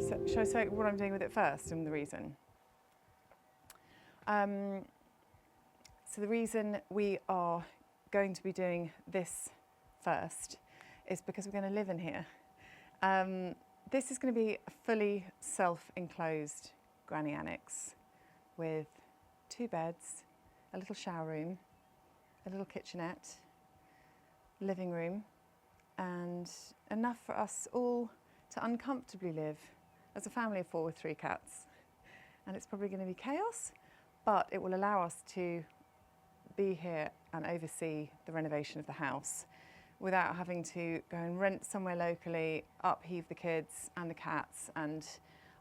shall I say what I'm doing with it first and the reason? So the reason we are going to be doing this first is because we're going to live in here. This is going to be a fully self-enclosed granny annex with 2 beds, a little shower room, a little kitchenette, living room, and enough for us all to uncomfortably live as a family of 4 with 3 cats. And it's probably going to be chaos, but it will allow us to be here and oversee the renovation of the house without having to go and rent somewhere locally, upheave the kids and the cats, and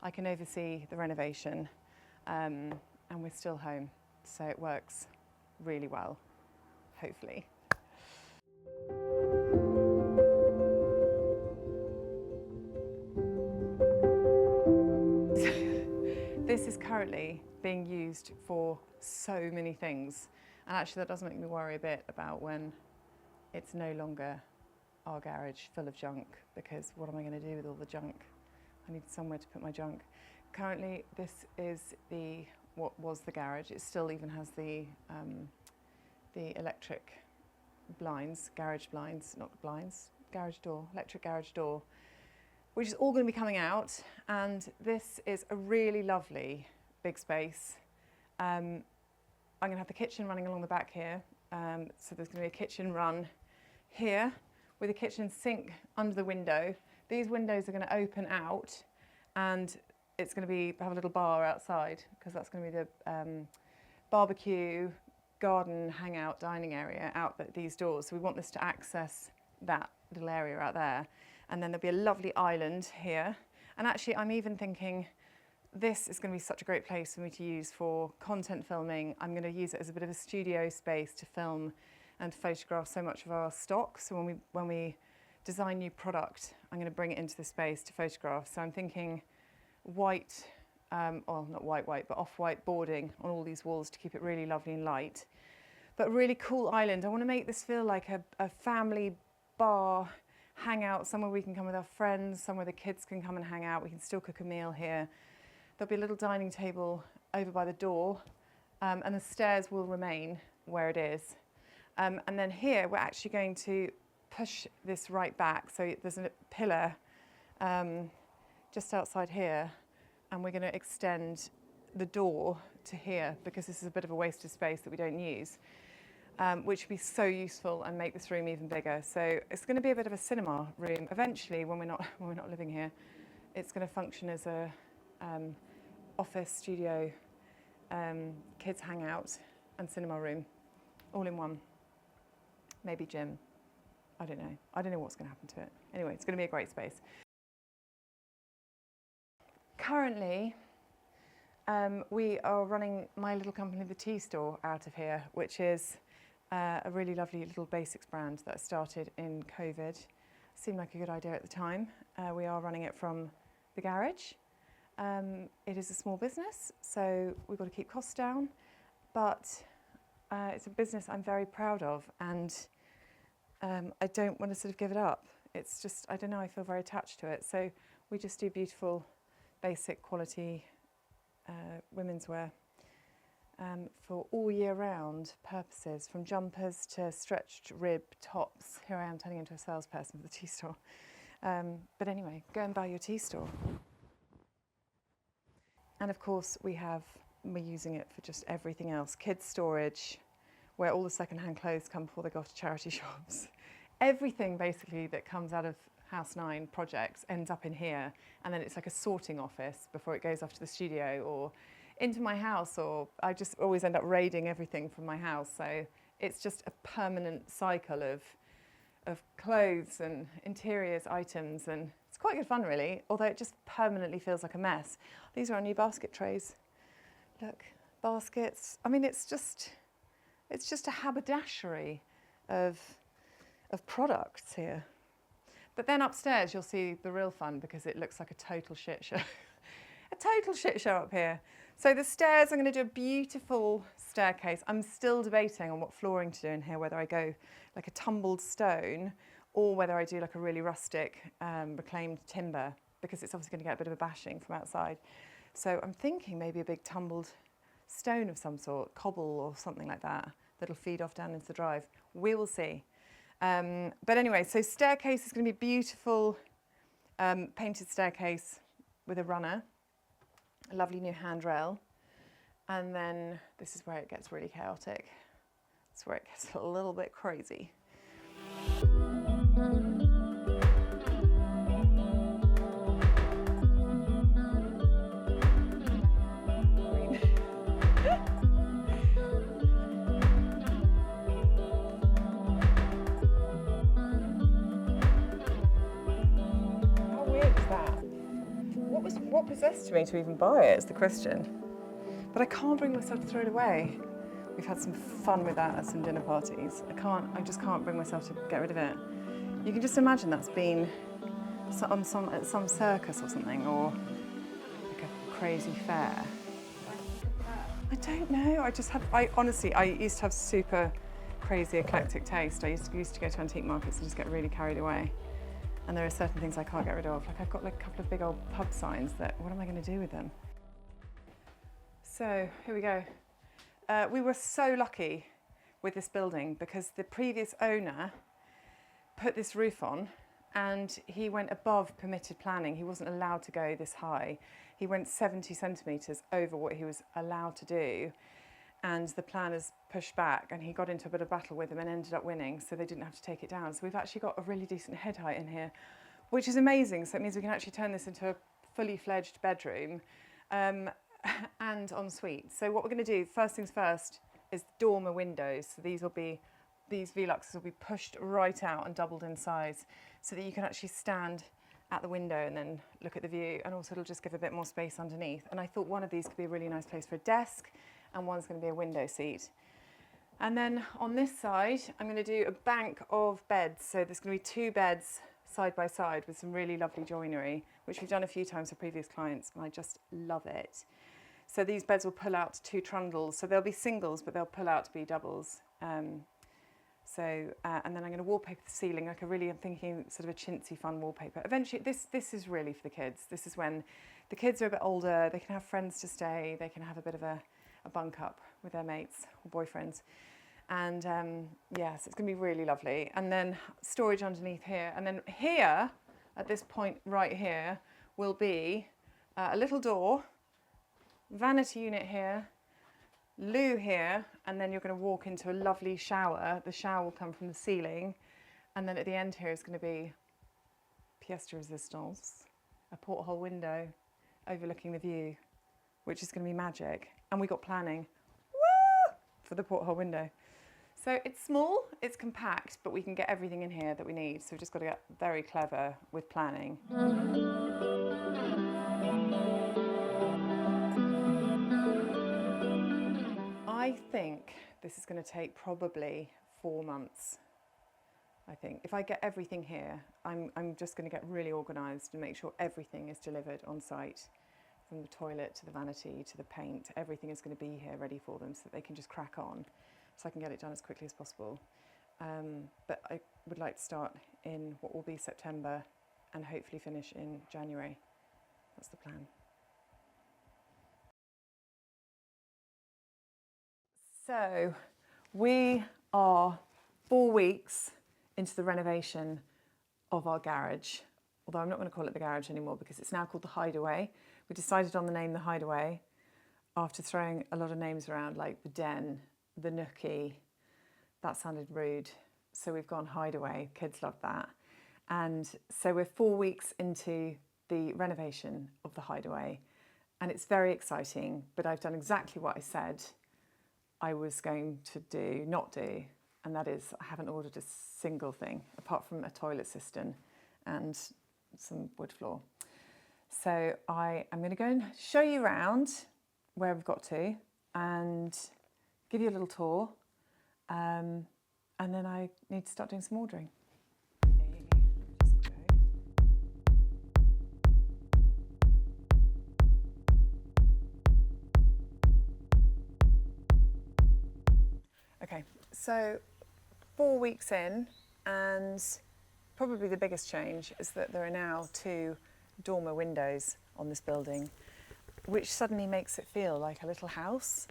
I can oversee the renovation, and we're still home, so it works really well, hopefully. This is currently being used for so many things, and actually that does make me worry a bit about when it's no longer our garage full of junk, because what am I going to do with all the junk? I need somewhere to put my junk. Currently this is what was the garage. It still even has the electric blinds, garage blinds, not blinds, garage door, electric garage door, which is all going to be coming out, and this is a really lovely big space. I'm going to have the kitchen running along the back here, so there's going to be a kitchen run here with a kitchen sink under the window. These windows are going to open out, and it's going to have a little bar outside, because that's going to be the barbecue, garden, hangout, dining area out these doors. So we want this to access that little area out there. And then there'll be a lovely island here. And actually, I'm even thinking this is going to be such a great place for me to use for content filming. I'm going to use it as a bit of a studio space to film and photograph so much of our stock. So when we design new product, I'm going to bring it into the space to photograph. So I'm thinking white, well, not white, but off-white boarding on all these walls to keep it really lovely and light. But a really cool island. I want to make this feel like a family bar hangout, somewhere we can come with our friends, somewhere the kids can come and hang out. We can still cook a meal here. There'll be a little dining table over by the door, and the stairs will remain where it is. And then here, we're actually going to push this right back. So there's a pillar just outside here, and we're going to extend the door to here, because this is a bit of a waste of space that we don't use. Which would be so useful and make this room even bigger. So it's going to be a bit of a cinema room. Eventually, when we're not living here, it's going to function as a office, studio, kids hangout, and cinema room, all in one. Maybe gym. I don't know. I don't know what's going to happen to it. Anyway, it's going to be a great space. Currently, we are running my little company, The Tea Store, out of here, which is a really lovely little basics brand that I started in COVID. Seemed like a good idea at the time. We are running it from the garage. It is a small business, so we've got to keep costs down, but it's a business I'm very proud of, and I don't want to sort of give it up. It's just, I don't know, I feel very attached to it. So we just do beautiful, basic quality women's wear. For all year round purposes, from jumpers to stretched rib tops. Here I am turning into a salesperson for The Tea Store. But anyway, go and buy your Tea Store. And of course we're using it for just everything else. Kids storage, where all the second-hand clothes come before they go off to charity shops. Everything basically that comes out of House 9 projects ends up in here, and then it's like a sorting office before it goes off to the studio or into my house, or I just always end up raiding everything from my house. So it's just a permanent cycle of clothes and interiors items, and it's quite good fun really, although it just permanently feels like a mess. These are our new basket trays. Look, baskets. I mean, it's just a haberdashery of products here. But then upstairs you'll see the real fun, because it looks like a total shit show. A total shit show up here. So the stairs, I'm going to do a beautiful staircase. I'm still debating on what flooring to do in here, whether I go like a tumbled stone or whether I do like a really rustic reclaimed timber because it's obviously going to get a bit of a bashing from outside. So I'm thinking maybe a big tumbled stone of some sort, cobble or something like that, that'll feed off down into the drive. We will see. But anyway, so staircase is going to be beautiful, painted staircase with a runner, a lovely new handrail. And then this is where it gets really chaotic. It's where it gets a little bit crazy. What possessed me to even buy it is the question. But I can't bring myself to throw it away. We've had some fun with that at some dinner parties. I just can't bring myself to get rid of it. You can just imagine that's been at some circus or something, or like a crazy fair. I don't know. I honestly used to have super crazy eclectic taste. I used to go to antique markets and just get really carried away. And there are certain things I can't get rid of. Like I've got like a couple of big old pub signs that, what am I going to do with them? So here we go. We were so lucky with this building because the previous owner put this roof on and he went above permitted planning. He wasn't allowed to go this high. He went 70 centimetres over what he was allowed to do. And the planners pushed back and he got into a bit of battle with them and ended up winning, so they didn't have to take it down. So we've actually got a really decent head height in here, which is amazing. So it means we can actually turn this into a fully fledged bedroom and ensuite. So what we're going to do, first things first, is dormer windows. So these Veluxes will be pushed right out and doubled in size so that you can actually stand at the window and then look at the view, and also it'll just give a bit more space underneath. And I thought one of these could be a really nice place for a desk, and one's going to be a window seat. And then on this side, I'm going to do a bank of beds. So there's going to be 2 beds side by side with some really lovely joinery, which we've done a few times for previous clients, and I just love it. So these beds will pull out to 2 trundles. So they'll be singles, but they'll pull out to be doubles. And then I'm going to wallpaper the ceiling, I'm thinking sort of a chintzy fun wallpaper. Eventually, this is really for the kids. This is when the kids are a bit older, they can have friends to stay, they can have a bit of a bunk up with their mates or boyfriends. And so it's going to be really lovely. And then storage underneath here. And then here, at this point right here, will be a little door, vanity unit here, loo here, and then you're going to walk into a lovely shower. The shower will come from the ceiling. And then at the end here is going to be pièce de résistance, a porthole window overlooking the view, which is going to be magic. And we got planning, woo, for the porthole window. So it's small, it's compact, but we can get everything in here that we need. So we've just got to get very clever with planning. I think this is going to take probably 4 months. I think if I get everything here, I'm just going to get really organised and make sure everything is delivered on site. From the toilet to the vanity to the paint, everything is going to be here ready for them so that they can just crack on, so I can get it done as quickly as possible. But I would like to start in what will be September and hopefully finish in January. That's the plan. So we are 4 weeks into the renovation of our garage, although I'm not going to call it the garage anymore because it's now called the Hideaway. We decided on the name The Hideaway after throwing a lot of names around like the Den, the Nookie. That sounded rude. So we've gone Hideaway. Kids love that. And so we're 4 weeks into the renovation of the Hideaway. And it's very exciting, but I've done exactly what I said I was going to not do. And that is, I haven't ordered a single thing apart from a toilet cistern and some wood floor. So I am going to go and show you around where we've got to and give you a little tour. And then I need to start doing some ordering. Okay, so 4 weeks in, and probably the biggest change is that there are now 2 dormer windows on this building, which suddenly makes it feel like a little house.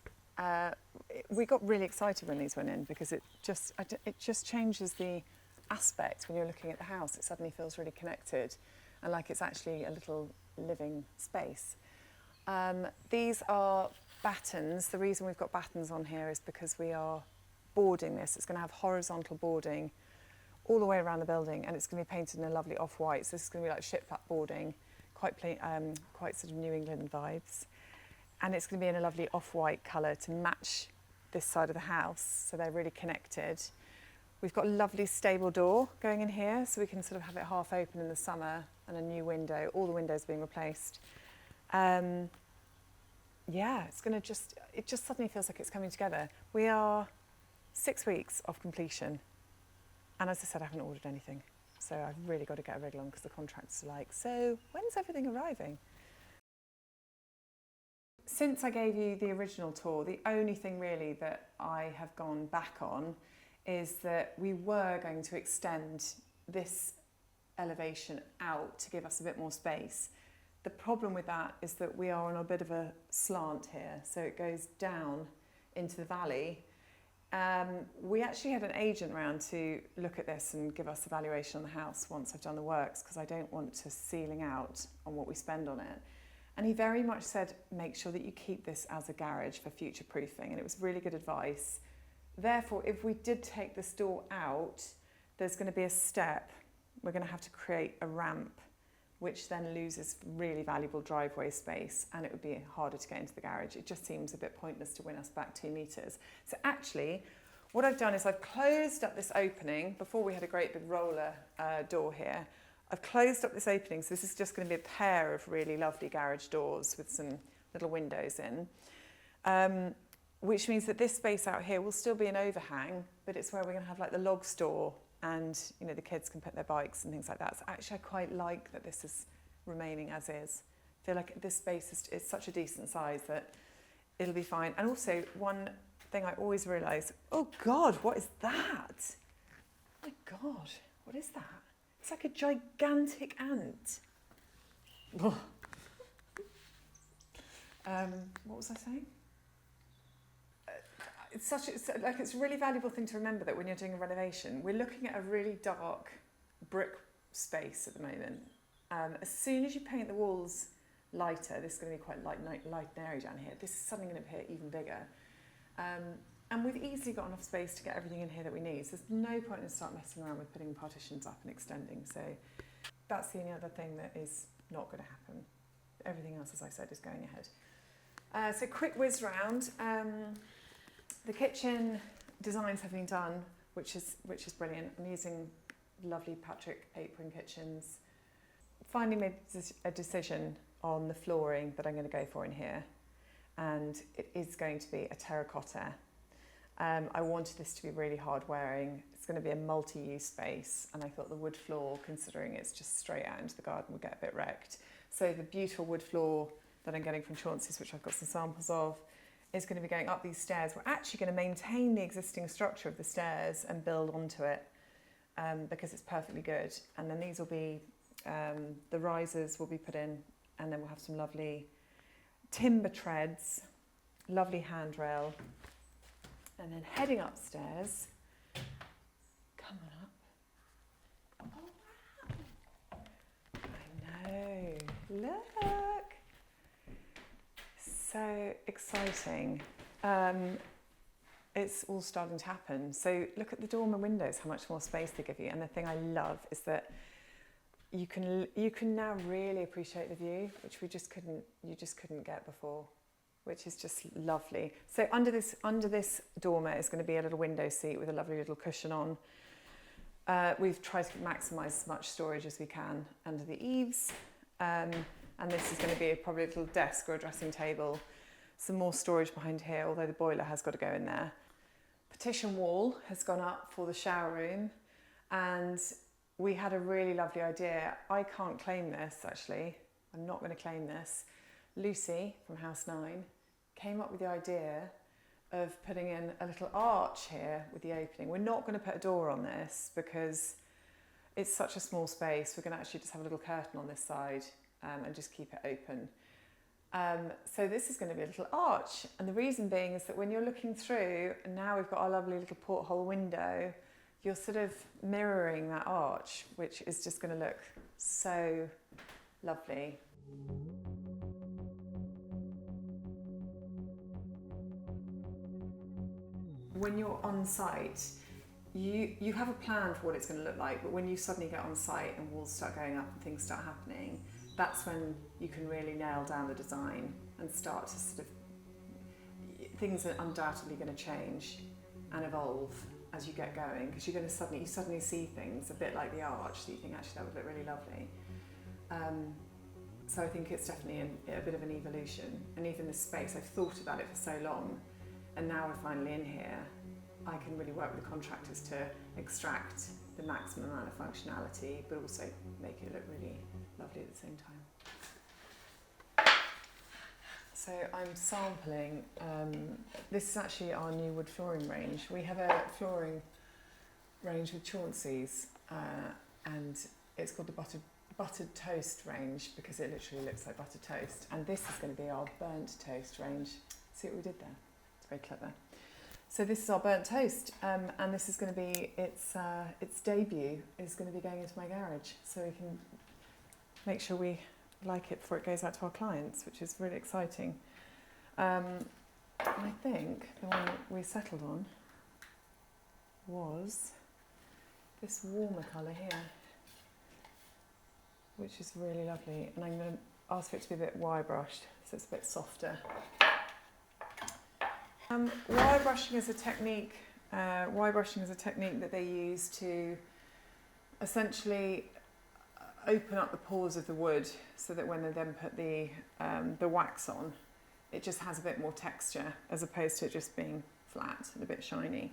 We got really excited when these went in because it just changes the aspect when you're looking at the house. It suddenly feels really connected and like it's actually a little living space. These are battens. The reason we've got battens on here is because we are boarding this. It's going to have horizontal boarding all the way around the building, and it's going to be painted in a lovely off-white. So this is going to be like shiplap boarding, quite sort of New England vibes. And it's going to be in a lovely off-white colour to match this side of the house, so they're really connected. We've got a lovely stable door going in here, so we can sort of have it half open in the summer, and a new window, all the windows being replaced. Yeah, it just suddenly feels like it's coming together. We are 6 weeks off completion. And as I said, I haven't ordered anything. So I've really got to get a wriggle on because the contractors are like, so when's everything arriving? Since I gave you the original tour, the only thing really that I have gone back on is that we were going to extend this elevation out to give us a bit more space. The problem with that is that we are on a bit of a slant here, so it goes down into the valley. We actually had an agent round to look at this and give us a valuation on the house once I've done the works, because I don't want to ceiling out on what we spend on it. And he very much said, make sure that you keep this as a garage for future proofing, and it was really good advice. Therefore, if we did take this door out, there's going to be a step. We're going to have to create a ramp, which then loses really valuable driveway space, and it would be harder to get into the garage. It just seems a bit pointless to win us back 2 metres. So actually, what I've done is I've closed up this opening. Before we had a great big roller door here. I've closed up this opening, so this is just going to be a pair of really lovely garage doors with some little windows in, which means that this space out here will still be an overhang, but it's where we're going to have like the log store, and you know, the kids can put their bikes and things like that. So actually I quite like that this is remaining as is. I feel like this space is such a decent size that it'll be fine. And also, one thing I always realise, oh God, what is that? Oh my God, what is that? It's like a gigantic ant. What was I saying? It's a really valuable thing to remember that when you're doing a renovation, we're looking at a really dark brick space at the moment. As soon as you paint the walls lighter, this is going to be quite light and airy down here. This is suddenly going to appear even bigger. And we've easily got enough space to get everything in here that we need. So there's no point in start messing around with putting partitions up and extending. So that's the only other thing that is not going to happen. Everything else, as I said, is going ahead. So quick whiz round. The kitchen designs have been done, which is brilliant. I'm using lovely Patrick apron kitchens. Finally made a decision on the flooring that I'm going to go for in here, and it is going to be a terracotta. I wanted this to be really hard wearing. It's going to be a multi-use space, and I thought the wood floor, considering it's just straight out into the garden, would get a bit wrecked. So the beautiful wood floor that I'm getting from Chauncey's, which I've got some samples of, is going to be going up these stairs. We're actually going to maintain the existing structure of the stairs and build onto it, because it's perfectly good. And then these will be, the risers will be put in, and then we'll have some lovely timber treads, lovely handrail. And then heading upstairs, come on up. Oh wow! I know, look! So exciting. It's all starting to happen. So look at the dormer windows, how much more space they give you. And the thing I love is that you can now really appreciate the view, which you just couldn't get before, which is just lovely. So under this dormer is going to be a little window seat with a lovely little cushion on. We've tried to maximise as much storage as we can under the eaves. And this is going to be probably a little desk or a dressing table. Some more storage behind here, although the boiler has got to go in there. Partition wall has gone up for the shower room, and we had a really lovely idea. I can't claim this, actually. I'm not going to claim this. Lucy from House 9 came up with the idea of putting in a little arch here with the opening. We're not going to put a door on this because it's such a small space. We're going to actually just have a little curtain on this side, and just keep it open. So this is going to be a little arch, and the reason being is that when you're looking through, and now we've got our lovely little porthole window, you're sort of mirroring that arch, which is just going to look so lovely. When you're on site, you have a plan for what it's going to look like, but when you suddenly get on site and walls start going up and things start happening, that's when you can really nail down the design and start to sort of, things are undoubtedly going to change and evolve as you get going, because you're going to suddenly see things a bit like the arch that you think actually that would look really lovely. So I think it's definitely a bit of an evolution, and even this space, I've thought about it for so long, and now we're finally in here, I can really work with the contractors to extract the maximum amount of functionality, but also make it look really lovely at the same time. So I'm sampling, this is actually our new wood flooring range. We have a flooring range with Chauncy's, and it's called the buttered toast range because it literally looks like buttered toast. And this is going to be our burnt toast range. See what we did there? It's very clever. So this is our burnt toast, and this is going to be its debut is going to be going into my garage, so we can make sure we like it before it goes out to our clients, which is really exciting. I think the one we settled on was this warmer colour here, which is really lovely, and I'm going to ask for it to be a bit wire brushed, so it's a bit softer. Wire brushing is a technique. That they use to essentially open up the pores of the wood, so that when they then put the wax on, it just has a bit more texture as opposed to it just being flat and a bit shiny.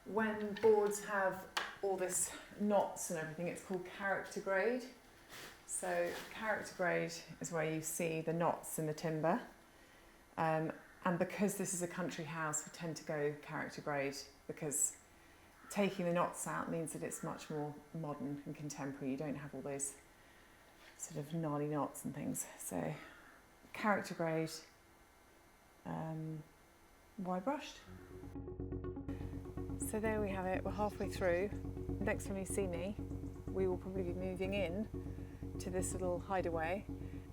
When boards have all this knots and everything, it's called character grade. So character grade is where you see the knots in the timber. And because this is a country house, we tend to go character grade because taking the knots out means that it's much more modern and contemporary. You don't have all those sort of gnarly knots and things. So character grade, wire brushed. So there we have it, we're halfway through. Next time you see me, we will probably be moving in to this little hideaway,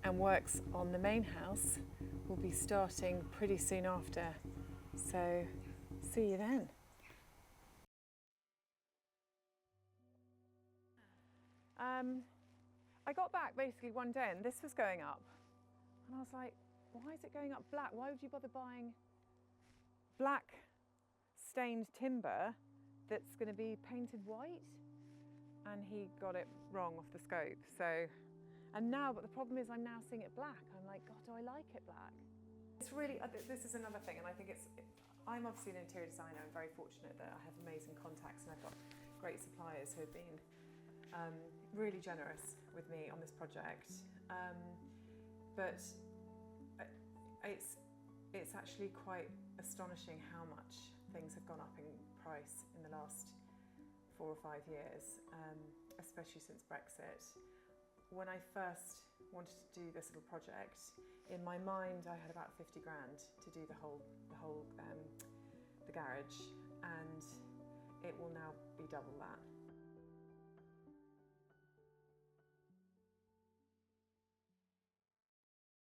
and works on the main house will be starting pretty soon after. So see you then. I got back basically one day and this was going up, and I was like, why is it going up black? Why would you bother buying black stained timber that's going to be painted white? And he got it wrong off the scope. But the problem is I'm now seeing it black. I'm like, God, do I like it black? It's really, this is another thing, and I think I'm obviously an interior designer. I'm very fortunate that I have amazing contacts, and I've got great suppliers who have been really generous with me on this project. But it's actually quite astonishing how much things have gone up in price in the last 4 or 5 years, especially since Brexit. When I first wanted to do this little project, in my mind I had about 50 grand to do the garage, and it will now be double that.